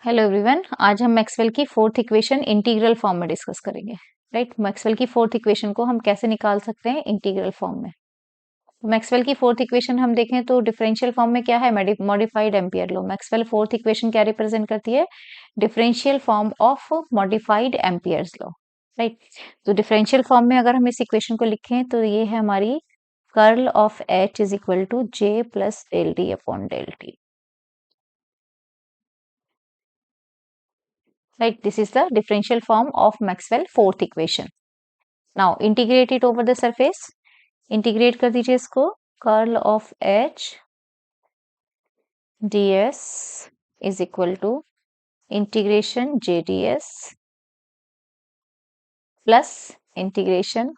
Hello everyone, आज हम Maxwell की फोर्थ इक्वेशन इंटीग्रल फॉर्म में डिस्कस करेंगे। राइट, मैक्सवेल की फोर्थ इक्वेशन को हम कैसे निकाल सकते हैं इंटीग्रल फॉर्म में। मैक्सवेल की फोर्थ इक्वेशन हम देखें तो डिफरेंशियल फॉर्म में क्या है, modified ampere law. Maxwell fourth equation क्या रिप्रेजेंट करती है, differential form of modified Ampere's law. Right, तो डिफरेंशियल फॉर्म में अगर हम इस इक्वेशन को लिखें तो ये है हमारी curl of H is equal to J plus del D upon del T. Right, this is the differential form of Maxwell fourth equation. Now integrate it over the surface. Integrate कर दीजिए इसको, curl of H ds is equal to integration J ds plus integration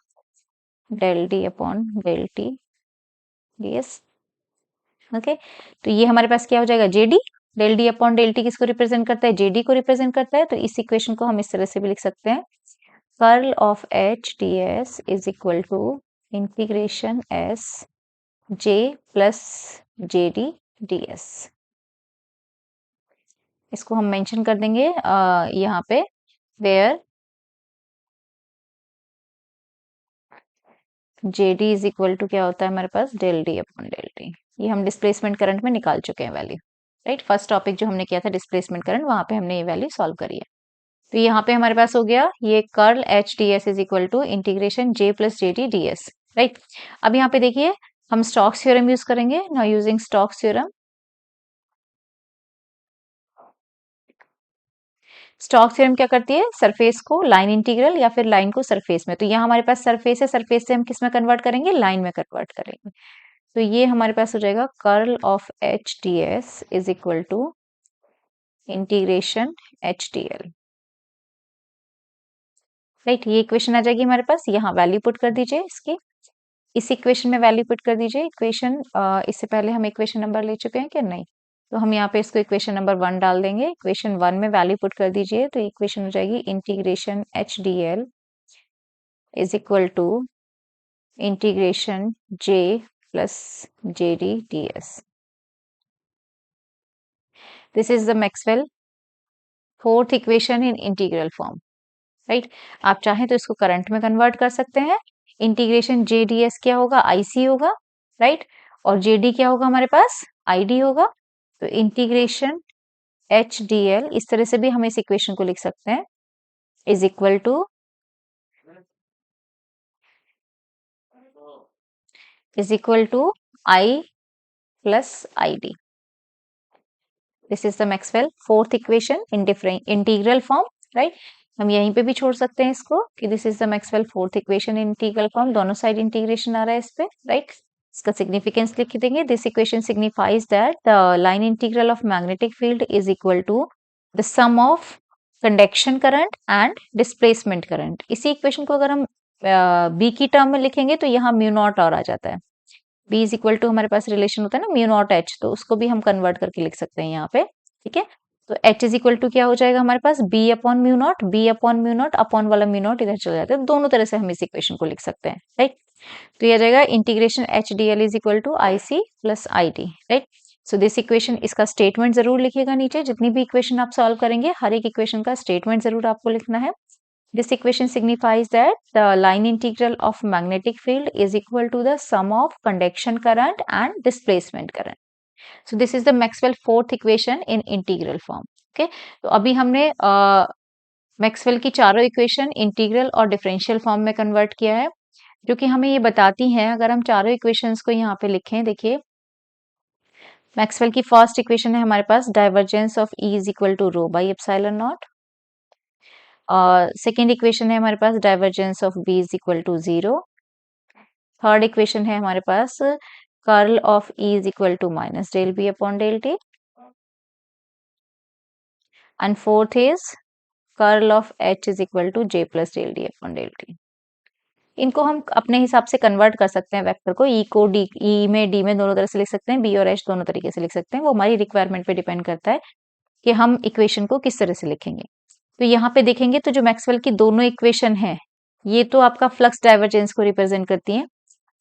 del D upon del T ds. Okay, तो ये हमारे पास क्या हो जाएगा, JD। Del D upon del T किसको रिप्रेजेंट करता है, JD को रिप्रेजेंट करता है। तो इस इक्वेशन को हम इस तरह से भी लिख सकते हैं, curl of H D S is equal to integration S J plus J D D S. इसको हम मेंशन कर देंगे यहाँ पे, where J D is equal to क्या होता है हमारे पास, del D upon del T. ये हम डिस्प्लेसमेंट करंट में निकाल चुके हैं वैल्यू। राइट, फर्स्ट टॉपिक जो हमने किया था डिस्प्लेसमेंट करंट, वहां पे हमने ये वैल्यू सॉल्व करी है। तो यहाँ पे हमारे पास हो गया ये curl H D S is equal to integration J plus J D D S. Right, अब यहाँ पे देखिए हम स्टोक्स थ्योरम यूज करेंगे। Now using Stokes theorem, Stokes theorem क्या करती है, सरफेस को लाइन इंटीग्रल या फिर लाइन को सरफेस में। तो यहाँ हमारे पास सरफेस है, सरफेस से हम किस में कन्वर्ट करेंगे, लाइन में कन्वर्ट करेंगे। तो ये हमारे पास हो जाएगा curl of H D S is equal to integration H D L. Right, ये इक्वेशन आ जाएगी हमारे पास। यहाँ वैल्यू पुट कर दीजिए इसकी, इस इक्वेशन में वैल्यू पुट कर दीजिए। इक्वेशन इससे पहले हम इक्वेशन नंबर ले चुके हैं क्या, नहीं, तो हम यहाँ पे इसको इक्वेशन नंबर 1 डाल देंगे। इक्वेशन 1 में वैल्यू पुट कर दीजिए, तो इक्वेशन हो जाएगी integration H D L is equal to integration J plus J D D S. This is the Maxwell fourth equation in integral form. Right, आप चाहें तो इसको करंट में कन्वर्ट कर सकते हैं। इंटीग्रेशन जे डी एस क्या होगा, आईसी होगा। राइट, और जे डी क्या होगा हमारे पास, आईडी होगा। तो इंटीग्रेशन एच डी एल इस तरह से भी हम इस इक्वेशन को लिख सकते हैं, is equal to I plus I D. This is the Maxwell fourth equation in different integral form. Right, हम यहीं पे भी छोड़ सकते हैं इसको कि this is the Maxwell fourth equation in integral form, दोनों साइड इंटीग्रेशन आ रहा है इस पे। राइट, इसका सिग्निफिकेंस लिख देंगे, this equation signifies that the line integral of magnetic field is equal to the sum of conduction current and displacement current. इसी इक्वेशन को अगर हम बी की टर्म में लिखेंगे तो यहाँ म्यू नॉट और आ जाता है। बी इज इक्वल टू हमारे पास रिलेशन होता है ना म्यू नॉट एच, तो उसको भी हम कन्वर्ट करके लिख सकते हैं यहाँ पे। ठीक है, तो एच इज इक्वल टू क्या हो जाएगा हमारे पास, B upon mu naught. B upon mu naught, upon वाला म्यू नॉट इधर चला जाता है। दोनों तरह से हम इस इक्वेशन को लिख सकते हैं। राइट, तो ये आ जाएगा integration H D L is equal to I C plus I D. Right, so this equation, इसका स्टेटमेंट जरूर लिखिएगा नीचे। जितनी भी इक्वेशन आप सॉल्व करेंगे हर एक इक्वेशन का स्टेटमेंट जरूर आपको लिखना है। This equation signifies that the line integral of magnetic field is equal to the sum of conduction current and displacement current. So this is the Maxwell fourth equation in integral form. Okay, तो अभी हमने Maxwell की चारों equation integral और differential form में convert किया है, जो कि हमें ये बताती हैं। अगर हम चारों इक्वेशंस को यहाँ पे लिखें, देखिए मैक्सवेल की फर्स्ट इक्वेशन है हमारे पास, divergence of E is equal to rho by epsilon naught. Second equation है हमारे पास divergence of B is equal to 0। Third equation है हमारे पास curl of E is equal to minus del B upon del T. And fourth is curl of H is equal to J plus del D upon del T. इनको हम अपने हिसाब से convert कर सकते हैं वेक्टर को, ई को डी, ई में डी में दोनों तरह से लिख सकते हैं, बी और एच दोनों तरीके से लिख सकते हैं। वो हमारी रिक्वायरमेंट पे डिपेंड करता है कि हम इक्वेशन को किस तरह से लिखेंगे। तो यहाँ पे देखेंगे तो जो मैक्सवेल की दोनों इक्वेशन है, ये तो आपका फ्लक्स डाइवर्जेंस को रिप्रेजेंट करती हैं।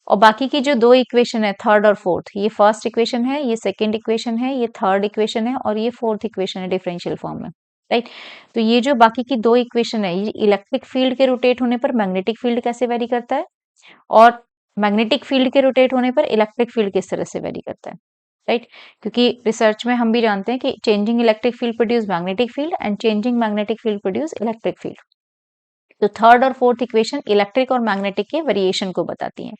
और बाकी की जो दो इक्वेशन है थर्ड और फोर्थ, ये फर्स्ट इक्वेशन है, ये सेकंड इक्वेशन है, ये थर्ड इक्वेशन है और ये फोर्थ इक्वेशन है डिफरेंशियल फॉर्म में, राइट। तो ये जो बाकी की दो इक्वेशन है, ये इलेक्ट्रिक फील्ड के रोटेट होने पर मैग्नेटिक फील्ड कैसे वेरी करता है और मैग्नेटिक फील्ड के रोटेट होने पर इलेक्ट्रिक फील्ड किस तरह से वेरी करता है, राइट। क्योंकि रिसर्च में हम भी जानते हैं कि changing electric field produce magnetic field and changing magnetic field produce electric field. तो थर्ड और फोर्थ इक्वेशन इलेक्ट्रिक और मैग्नेटिक के वेरिएशन को बताती हैं।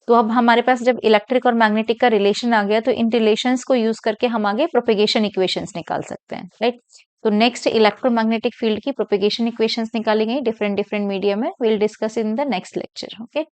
तो अब हमारे पास जब इलेक्ट्रिक और मैग्नेटिक का रिलेशन आ गया, तो इन रिलेशंस को यूज करके हम आगे प्रोपेगेशन इक्वेशंस निकाल सकते हैं, राइट। तो नेक्स्ट इलेक्ट्रोमैग्नेटिक फील्ड की प्रोपेगेशन इक्वेशंस निकाली गई डिफरेंट डिफरेंट मीडियम में, will discuss in the next lecture, okay.